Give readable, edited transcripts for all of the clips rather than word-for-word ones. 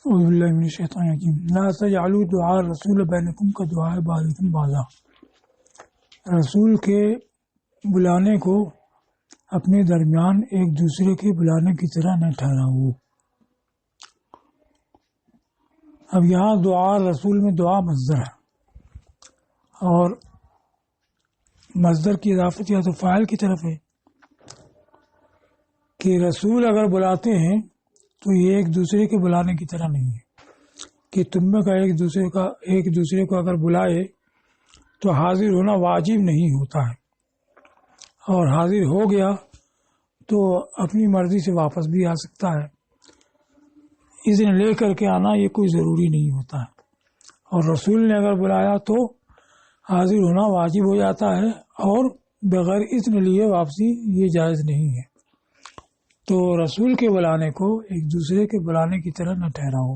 اعوذ باللہ من الشیطان الرجیم لا تجعلوا دعاء الرسول بینکم کدعاء بعضکم بعضا، رسول کے بلانے کو اپنے درمیان ایک دوسرے کے بلانے کی طرح نہ ٹھہراؤ۔ اب یہاں دعا رسول میں دعا مصدر ہے، اور مصدر کی اضافت یا تو فاعل کی طرف ہے کہ رسول اگر بلاتے ہیں تو یہ ایک دوسرے کے بلانے کی طرح نہیں ہے کہ تم میں کا ایک دوسرے کو اگر بلائے تو حاضر ہونا واجب نہیں ہوتا ہے، اور حاضر ہو گیا تو اپنی مرضی سے واپس بھی آ سکتا ہے۔ اذن لے کر کے آنا یہ کوئی ضروری نہیں ہوتا ہے، اور رسول نے اگر بلایا تو حاضر ہونا واجب ہو جاتا ہے، اور بغیر اذن لیے واپسی یہ جائز نہیں ہے۔ تو رسول کے بلانے کو ایک دوسرے کے بلانے کی طرح نہ ٹھہراؤ۔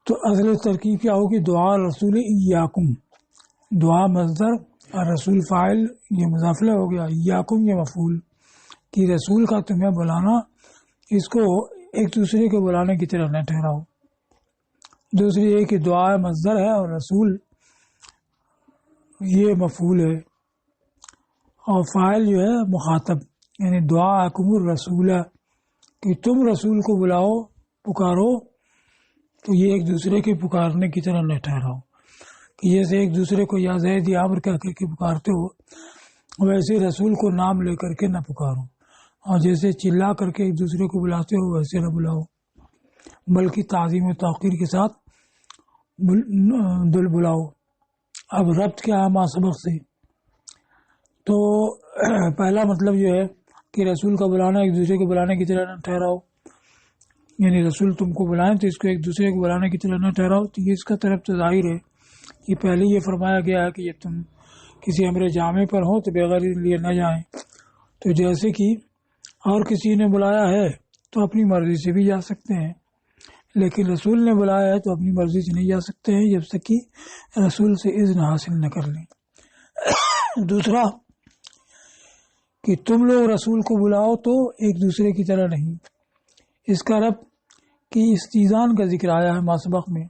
تو اصل ترکیب کیا ہوگی؟ دعا رسول ایاکم، دعا مصدر اور رسول فاعل، یہ مضافہ ہو گیا، ایاکم یہ مفعول، کہ رسول کا تمہیں بلانا اس کو ایک دوسرے کے بلانے کی طرح نہ ٹھہراؤ۔ دوسری یہ کہ دعا مصدر ہے اور رسول یہ مفعول ہے، اور فاعل جو ہے مخاطب، یعنی دعاءکم الرسول، کہ تم رسول کو بلاؤ پکارو، تو یہ ایک دوسرے کے پکارنے کی طرح نہ ٹھہراؤ کہ جیسے ایک دوسرے کو یا زید یا عمر کہہ کر کے پکارتے ہو ویسے رسول کو نام لے کر کے نہ پکارو، اور جیسے چلا کر کے ایک دوسرے کو بلاتے ہو ویسے نہ بلاؤ، بلکہ تعظیم و توقیر کے ساتھ دل بلاؤ۔ اب ربط کیا ہے ما سبق سے؟ تو پہلا مطلب جو ہے کہ رسول کا بلانا ایک دوسرے کو بلانے کی طرح نہ ٹھہراؤ، یعنی رسول تم کو بلائیں تو اس کو ایک دوسرے کو بلانے کی طرح نہ ٹھہراؤ۔ تو یہ اس کا طرف تو ظاہر ہے کہ پہلے یہ فرمایا گیا ہے کہ جب تم کسی امر جامع پر ہو تو بغیر لیے نہ جائیں، تو جیسے کہ اور کسی نے بلایا ہے تو اپنی مرضی سے بھی جا سکتے ہیں، لیکن رسول نے بلایا ہے تو اپنی مرضی سے نہیں جا سکتے ہیں جب تک کہ رسول سے اذن حاصل نہ کر لیں۔ دوسرا کہ تم لوگ رسول کو بلاؤ تو ایک دوسرے کی طرح نہیں، اس کا رب کہ استیزان کا ذکر آیا ہے ماسبق میں،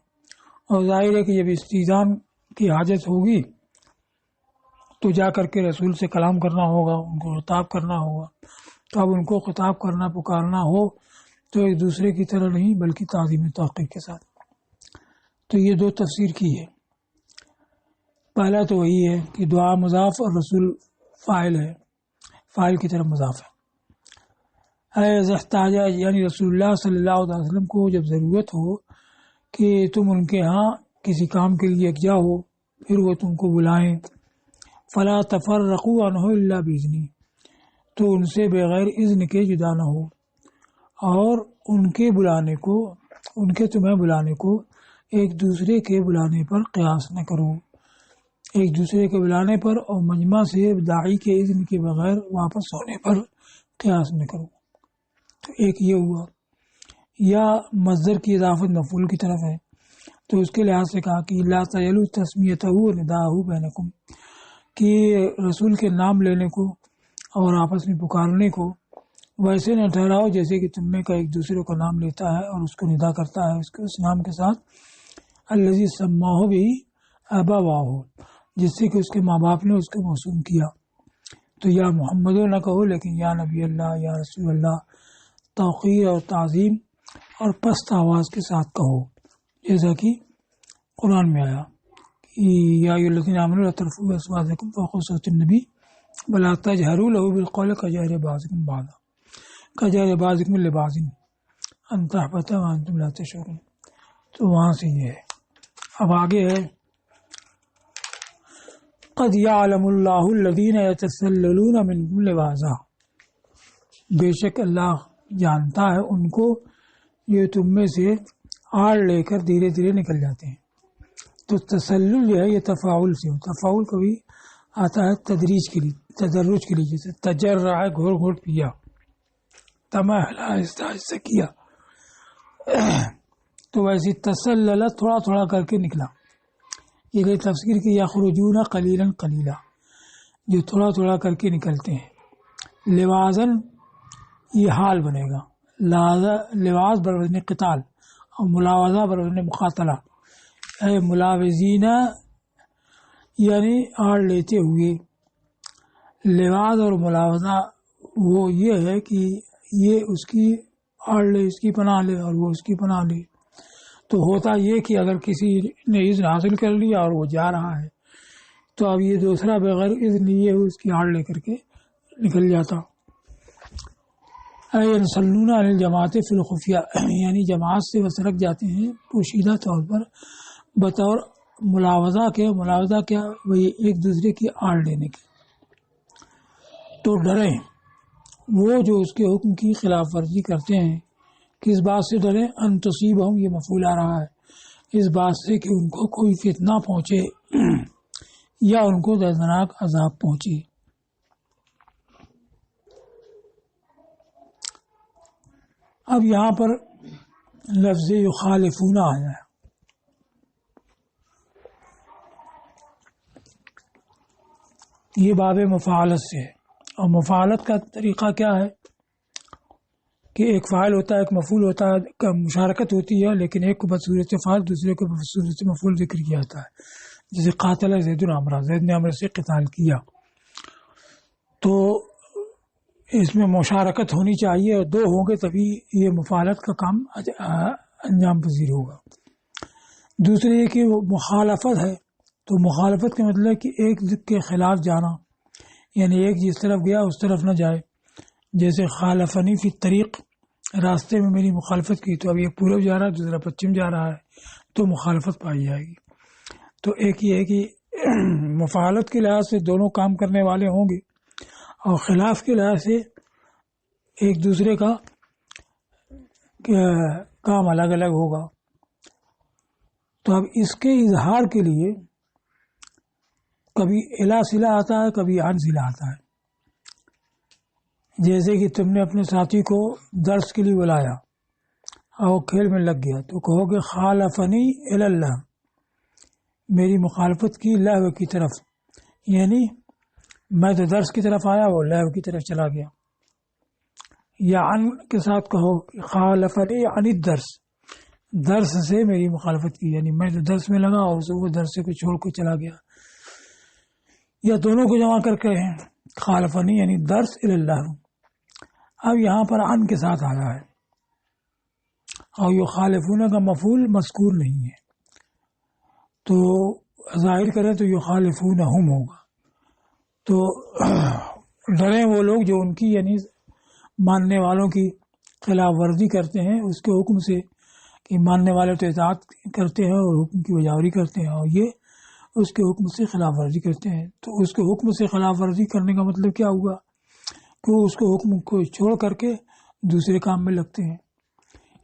اور ظاہر ہے کہ جب استیزان کی حاجت ہوگی تو جا کر کے رسول سے کلام کرنا ہوگا، ان کو خطاب کرنا ہوگا، تو اب ان کو خطاب کرنا پکارنا ہو تو ایک دوسرے کی طرح نہیں بلکہ تعظیم توقیر کے ساتھ۔ تو یہ دو تفسیر کی ہے۔ پہلا تو وہی ہے کہ دعا مضاف اور رسول فاعل ہے، فاعل کی طرف مضاف ہے۔ احتاجہ یعنی رسول اللہ صلی اللہ علیہ وسلم کو جب ضرورت ہو کہ تم ان کے ہاں کسی کام کے لیے یکجا ہو پھر وہ تم کو بلائیں، فلا تفرقوا عنہ الا باذنہ، تو ان سے بغیر اذن کے جدا نہ ہو، اور ان کے بلانے کو، ان کے تمہیں بلانے کو ایک دوسرے کے بلانے پر قیاس نہ کرو، ایک دوسرے کے بلانے پر اور مجمع سے داعی کے اذن کے بغیر واپس ہونے پر قیاس نہ کرو۔ تو ایک یہ ہوا، یا مصدر کی اضافت مفعول کی طرف ہے، تو اس کے لحاظ سے کہا کہ لا تجعلوا تسمیتہ ونداءہ بینکم، کہ رسول کے نام لینے کو اور آپس میں پکارنے کو ویسے نہ ٹھہراؤ جیسے کہ تم میں کا ایک دوسرے کو نام لیتا ہے اور اس کو ندا کرتا ہے اس نام کے ساتھ، الذی سماہ بہ آباؤہ، جس سے کہ اس کے ماں باپ نے اس کو موسوم کیا۔ تو یا محمد نہ کہو لیکن یا نبی اللہ، یا رسول اللہ، توقیر اور تعظیم اور پست آواز کے ساتھ کہو، جیسا کہ قرآن میں آیا کہ یا ایھا الذین آمنوا لا ترفعوا اصواتکم فوق صوت النبی ولا تجہروا لہ بالقول کجہر بعضکم بعضا کجہر بعضکم لبعض ان تحبط وانتم لا تشعرون۔ تو وہاں سے یہ ہے۔ اب آگے ہے قد یعلم اللہ الذین یتسللون منکم لواذا، بے شک اللہ جانتا ہے ان کو یہ تم میں سے آڑ لے کر دھیرے دھیرے نکل جاتے ہیں۔ تو تسلل جو ہے یہ تفاعل سے، تفاعل کبھی آتا ہے تدریج کے لیے، تدرج کے لیے، جیسے تجرع ہے گھوٹ گھوٹ پیا، تمہلا آہستہ آہستہ کیا، تو ویسے تسلل تھوڑا تھوڑا کر کے نکلا۔ یہ گئی تفسیر کی یخرجون قلیلا قلیلا، جو تھوڑا تھوڑا کر کے نکلتے ہیں۔ لوازن یہ حال بنے گا، لواز بروزن قتال، اور ملاوضہ پر مقاتلہ اے ملاوزین یعنی آڑ لیتے ہوئے. لواز اور ملاوضہ وہ یہ ہے کہ یہ اس کی آڑ لے، اس کی پناہ لے اور وہ اس کی پناہ لے. تو ہوتا یہ کہ اگر کسی نے اذن حاصل کر لیا اور وہ جا رہا ہے تو اب یہ دوسرا بغیر اذن لیے اس کی آڑ لے کر کے نکل جاتا. ینسلون عن الجماعت فی الخفیہ یعنی جماعت سے وسرک جاتے ہیں پوشیدہ طور پر بطور ملاوضہ کے. ملاوضہ کیا؟ وہی ایک دوسرے کی آڑ لینے کی. تو ڈریں وہ جو اس کے حکم کی خلاف ورزی کرتے ہیں. کس بات سے ڈریں؟ ان تصیبہم، یہ مفعول آ رہا ہے، اس بات سے کہ ان کو کوئی فتنہ پہنچے یا ان کو دردناک عذاب پہنچے. اب یہاں پر لفظ یخالفون آیا ہے. یہ باب مفاعلت سے ہے. اور مفاعلت کا طریقہ کیا ہے کہ ایک فاعل ہوتا ہے، ایک مفعول ہوتا ہے، مشارکت ہوتی ہے، لیکن ایک کو بصورت فاعل دوسرے کو بصورت مفعول ذکر کیا جاتا ہے. جیسے قاتل زید عمرہ، زید نے عمرہ سے قتال کیا، تو اس میں مشارکت ہونی چاہیے اور دو ہوں گے تبھی یہ مفاعلت کا کام انجام پذیر ہوگا. دوسرے یہ کہ وہ مخالفت ہے، تو مخالفت کا مطلب کہ ایک کے خلاف جانا، یعنی ایک جس طرف گیا اس طرف نہ جائے. جیسے خالفنی فی الطریق، راستے میں میری مخالفت کی، تو اب یہ پورب جا رہا ہے دوسرا پچھم جا رہا ہے تو مخالفت پائی جائے گی. تو ایک یہ ہے کہ مفاعلت کے لحاظ سے دونوں کام کرنے والے ہوں گے اور خلاف کے لحاظ سے ایک دوسرے کا کام الگ الگ ہوگا. تو اب اس کے اظہار کے لیے کبھی الا صلہ آتا ہے، کبھی عن صلہ آتا ہے. جیسے کہ تم نے اپنے ساتھی کو درس کے لیے بلایا اور کھیل میں لگ گیا، تو کہو گے خالفنی الی اللہ، میری مخالفت کی لہو کی طرف، یعنی میں تو درس کی طرف آیا وہ لہو کی طرف چلا گیا. یا عن کے ساتھ کہو خالفنی عن الدرس، درس سے میری مخالفت کی، یعنی میں تو درس میں لگا اور وہ درس کو چھوڑ کے چلا گیا. یا دونوں کو جمع کر کے خالفنی یعنی درس الی اللہ. اب یہاں پر عن کے ساتھ آیا ہے اور یہ خالفون کا مفعول مذکور نہیں ہے، تو ظاہر کریں تو یہ خالفونہم ہوگا. تو ڈریں وہ لوگ جو ان کی یعنی ماننے والوں کی خلاف ورزی کرتے ہیں اس کے حکم سے، کہ ماننے والے تو اطاعت کرتے ہیں اور حکم کی بجاوری کرتے ہیں، اور یہ اس کے حکم سے خلاف ورزی کرتے ہیں. تو اس کے حکم سے خلاف ورزی کرنے کا مطلب کیا ہوا کہ وہ اس کو حکم کو چھوڑ کر کے دوسرے کام میں لگتے ہیں.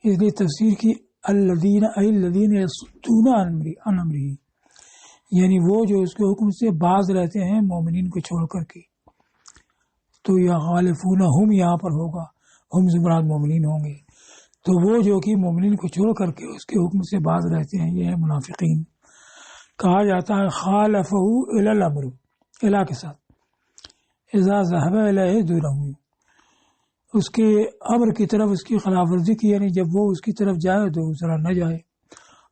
اس لیے تفسیر کی الذین یصدون عن امرہ، یعنی وہ جو اس کے حکم سے باز رہتے ہیں مومنین کو چھوڑ کر کے. تو یا خالفونہم یہاں پر ہوگا، ہم سے مراد مومنین ہوں گے. تو وہ جو کہ مومنین کو چھوڑ کر کے اس کے حکم سے باز رہتے ہیں یہ ہے منافقین. کہا جاتا ہے خالفہ الی الامر، الی کے ساتھ اذا ذهب الیہ دونہ، اس کے امر کی طرف اس کی خلاف ورزی کی، یعنی جب وہ اس کی طرف جائے تو دوسرا نہ جائے.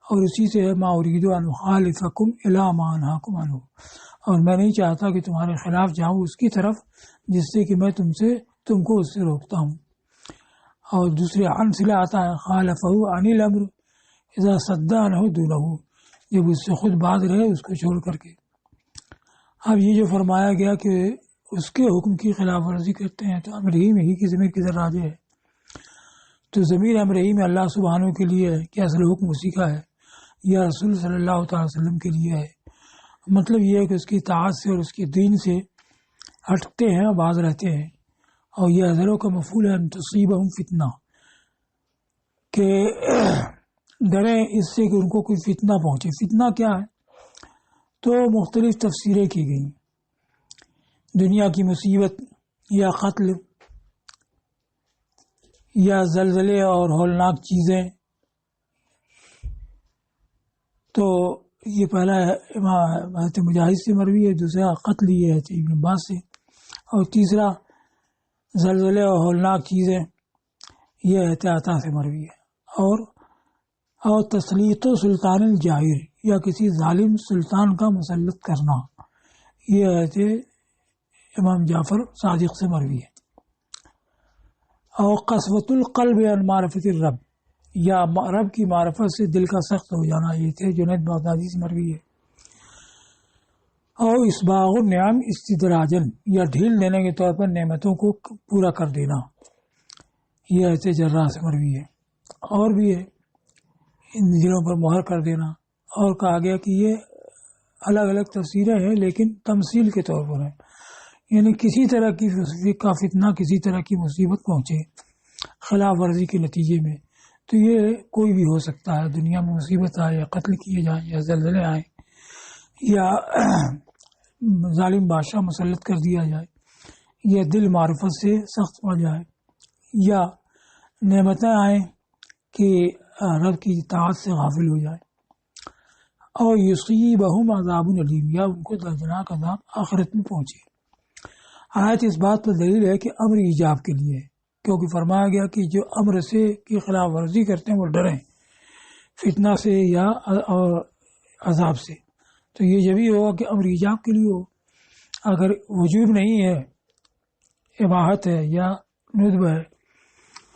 اور اسی سے ہے ما ارید ان اخالفکم الی ما انہاکم عنہ، اور میں نہیں چاہتا کہ تمہارے خلاف جاؤں اس کی طرف جس سے کہ میں تم کو اس سے روکتا ہوں. اور دوسرے عن صلہ آتا ہے خالفہ عن الامر اذا صد عنہ دونہ، جب اس سے خود باز رہے اس کو چھوڑ کر کے. اب یہ جو فرمایا گیا کہ اس کے حکم کی خلاف ورزی کرتے ہیں، تو امرہی میں ہی کی ضمیر کدھر راجع ہے؟ تو ضمیر امرہی میں اللہ سبحانہ کے لیے ہے کہ اصل حکم اسی کا ہے، یا رسول صلی اللہ تعالی وسلم کے لیے ہے. مطلب یہ ہے کہ اس کی اطاعت سے اور اس کے دین سے ہٹتے ہیں اور باز رہتے ہیں. اور یہ حضروں کا مفعول ہے ان تصیبہم فتنہ، کہ ڈریں اس سے کہ ان کو کوئی فتنہ پہنچے. فتنہ کیا ہے؟ تو مختلف تفسیریں کی گئیں. دنیا کی مصیبت یا قتل یا زلزلے اور ہولناک چیزیں. تو یہ پہلا حضرت مجاہد سے مروی ہے، دوسرا قتل یہ ہے ابن عباس سے، اور تیسرا زلزلے اور ہولناک چیزیں یہ ہے عطا سے مروی ہے. اور اور تسلیط و سلطان الجائر یا کسی ظالم سلطان کا مسلط کرنا، یہ آیت امام جعفر صادق سے مروی ہے۔ اور قسوۃ القلب عن معرفت الرب، یا رب کی معرفت سے دل کا سخت ہو جانا، یہ تھے جنید بغدادی سے مروی ہے۔ اور اسباغ النعم استدراجن، یا ڈھیل دینے کے طور پر نعمتوں کو پورا کر دینا، یہ ایسے جراح سے مروی ہے۔ اور بھی ہے ان دلوں پر مہر کر دینا، اور کہا گیا کہ یہ الگ الگ تفسیریں ہیں لیکن تمثیل کے طور پر ہے، یعنی کسی طرح کی کا فتنہ، کسی طرح کی مصیبت پہنچے خلاف ورزی کے نتیجے میں، تو یہ کوئی بھی ہو سکتا ہے، دنیا میں مصیبت آئے یا قتل کیے جائیں یا زلزلے آئیں یا ظالم بادشاہ مسلط کر دیا جائے یا دل معرفت سے سخت پڑ جائے یا نعمتیں آئیں کہ رب کی اطاعت سے غافل ہو جائے، اور یصیبہم عذاب علیم، یا ان کو دردناک عذاب آخرت میں پہنچے۔ آیت اس بات پر دلیل ہے کہ امر ایجاب کے لیے ہے، کیونکہ فرمایا گیا کہ جو امر سے کی خلاف ورزی کرتے ہیں وہ ڈریں فتنہ سے یا عذاب سے، تو یہ جبھی ہوگا کہ امر ایجاب کے لیے ہو۔ اگر وجوب نہیں ہے، اباحت ہے یا ندب ہے،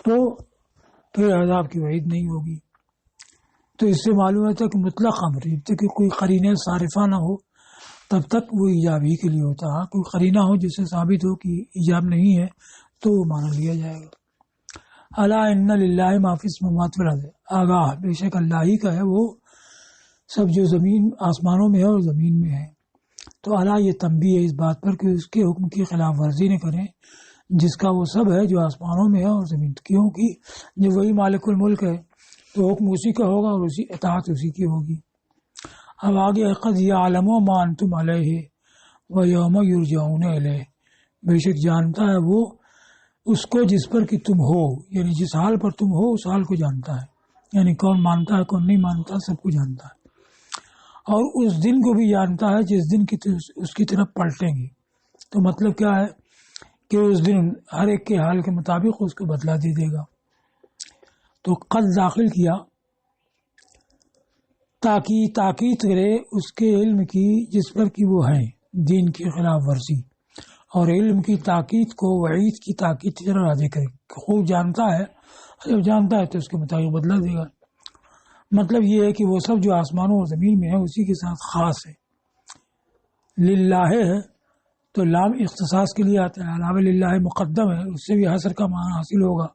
تو پھر عذاب کی وعید نہیں ہوگی۔ تو اس سے معلوم ہوتا ہے کہ مطلق امر جب تک کہ کوئی قرینہ صارفہ نہ ہو تب تک وہ ایجاب ہی کے لیے ہوتا ہے، کوئی قرینہ ہو جس سے ثابت ہو کہ ایجاب نہیں ہے تو وہ مانا لیا جائے گا۔ الا ان للہ ما فی السماوات والارض، آگاہ بے شک اللہ ہی کا ہے وہ سب جو زمین آسمانوں میں ہے اور زمین میں ہے۔ تو الا یہ تنبیہ ہے اس بات پر کہ اس کے حکم کی خلاف ورزی نہ کریں جس کا وہ سب ہے جو آسمانوں میں ہے اور زمین، کیونکہ جب وہی مالک الملک ہے تو حکم اسی کا ہوگا اور اسی اطاعت اسی کی ہوگی۔ اب آگے قد یعلم ما انتم علیہ ویوم یرجعون الیہ، بے شک جانتا ہے وہ اس کو جس پر کہ تم ہو، یعنی جس حال پر تم ہو اس حال کو جانتا ہے، یعنی کون مانتا ہے کون نہیں مانتا سب کو جانتا ہے، اور اس دن کو بھی جانتا ہے جس دن کی اس کی طرف پلٹیں گے۔ تو مطلب کیا ہے کہ اس دن ہر ایک کے حال کے مطابق اس کو بدلہ دے دے گا۔ تو قد داخل کیا تاکہ تاکید کرے اس کے علم کی جس پر کہ وہ ہیں دین کی خلاف ورزی، اور علم کی تاکید کو وعید کی تاکید کی طرح راضی کرے، خوب جانتا ہے، جب جانتا ہے تو اس کے مطابق بدلہ دے گا۔ مطلب یہ ہے کہ وہ سب جو آسمانوں اور زمین میں ہے اسی کے ساتھ خاص ہے۔ للہ ہے تو لام اختصاص کے لیے آتا ہے، علاوہ للہ مقدم ہے، اس سے بھی حصر کا معنی حاصل ہوگا،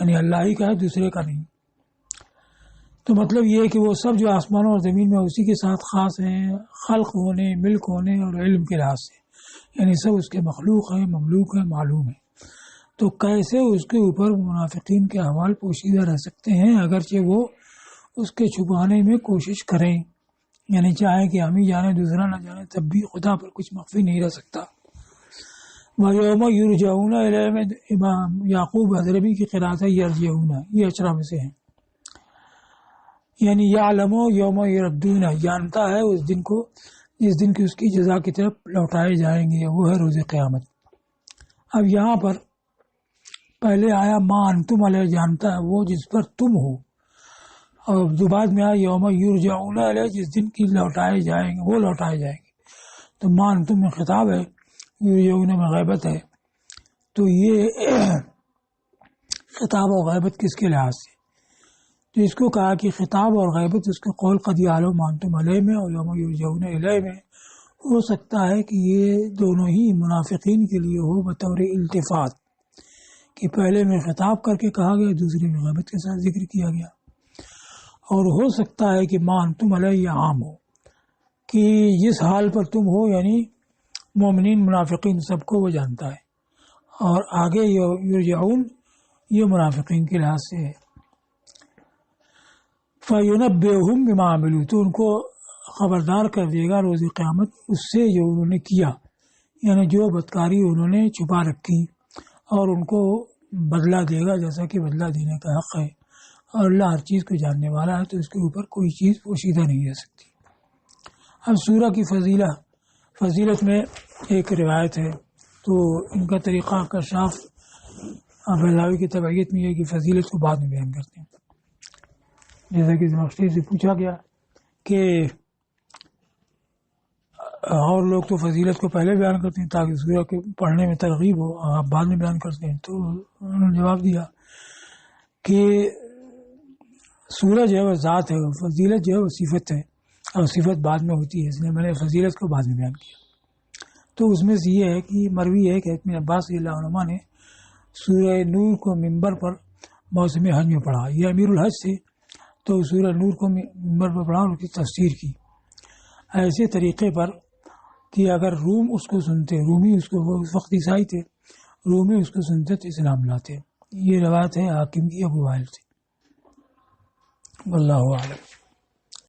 یعنی اللہ ہی کا ہے دوسرے کا نہیں۔ تو مطلب یہ ہے کہ وہ سب جو آسمانوں اور زمین میں اسی کے ساتھ خاص ہیں، خلق ہونے، ملک ہونے اور علم کے لحاظ سے، یعنی سب اس کے مخلوق ہیں، مملوک ہیں، معلوم ہیں۔ تو کیسے اس کے اوپر منافقین کے احوال پوشیدہ رہ سکتے ہیں اگرچہ وہ اس کے چھپانے میں کوشش کریں، یعنی چاہیں کہ ہم ہی جانیں دوسرا نہ جانے، تب بھی خدا پر کچھ مخفی نہیں رہ سکتا۔ وَيَوْمَ يُرْجَعُونَ إِلَيْهِ میں امام یعقوب حضرمی کی قرأت ہے یرجعون، یہ اشرا میں سے ہیں، یعنی یعلم یوم یردون، جانتا ہے اس دن کو جس دن کی اس کی جزا کی طرف لوٹائے جائیں گے، وہ ہے روز قیامت۔ اب یہاں پر پہلے آیا ما انتم علیہ، جانتا ہے وہ جس پر تم ہو، اور بعد میں آیا یوم یرجعون علیہ، جس دن کی لوٹائے جائیں گے وہ لوٹائے جائیں گے۔ تو ما انتم میں خطاب ہے، یرجعون میں غیبت ہے، تو یہ خطاب و غیبت کس کے لحاظ سے؟ تو اس کو کہا کہ خطاب اور غیبت اس کے قول قد یعلم ما انتم علیہ میں اور یوم یرجعون الیہ میں ہو سکتا ہے کہ یہ دونوں ہی منافقین کے لیے ہو بطور التفات، کہ پہلے میں خطاب کر کے کہا گیا، دوسرے میں غیبت کے ساتھ ذکر کیا گیا، اور ہو سکتا ہے کہ ما انتم علیہ یہ عام ہو کہ جس حال پر تم ہو، یعنی مومنین منافقین سب کو وہ جانتا ہے، اور آگے یرجعون یہ منافقین کے لحاظ سے ہے۔ فَيُنَبِّئُهُم بِمَا عَمِلُوا، تو ان کو خبردار کر دے گا روز قیامت اس سے جو انہوں نے کیا، یعنی جو بدکاری انہوں نے چھپا رکھی، اور ان کو بدلہ دے گا جیسا کہ بدلہ دینے کا حق ہے، اور اللہ ہر چیز کو جاننے والا ہے، تو اس کے اوپر کوئی چیز پوشیدہ نہیں رہ سکتی۔ اب سورہ کی فضیلت میں ایک روایت ہے، تو ان کا طریقہ کشاف بیضاوی کی تبعیت میں یہ کہ فضیلت کو بعد میں بیان کرتے ہیں۔ جیسا کہ زمخشری سے پوچھا گیا کہ اور لوگ تو فضیلت کو پہلے بیان کرتے ہیں تاکہ سورہ کے پڑھنے میں ترغیب ہو، آپ بعد میں بیان کرتے ہیں. تو انہوں نے جواب دیا کہ سورہ جو ہے وہ ذات ہے، فضیلت جو ہے وہ صفت ہے، اور صفت بعد میں ہوتی ہے، اس لیے میں نے فضیلت کو بعد میں بیان کیا. تو اس میں سے یہ ہے کہ مروی ہے کہ ابن عباس رضی اللہ عنہما نے سورہ نور کو ممبر پر موسم حج میں پڑھا. یہ امیر الحج تھے، تو سورہ نور کو ممبر پر پڑھا اور اس کی تفسیر کی ایسے طریقے پر کہ اگر روم اس کو سنتے، رومی اس کو، وہ اس وقت عیسائی تھے، رومی اس کو سنتے تو اسلام لاتے. یہ روایت ہے حاکم کی ابو وائل سے. واللہ اعلم.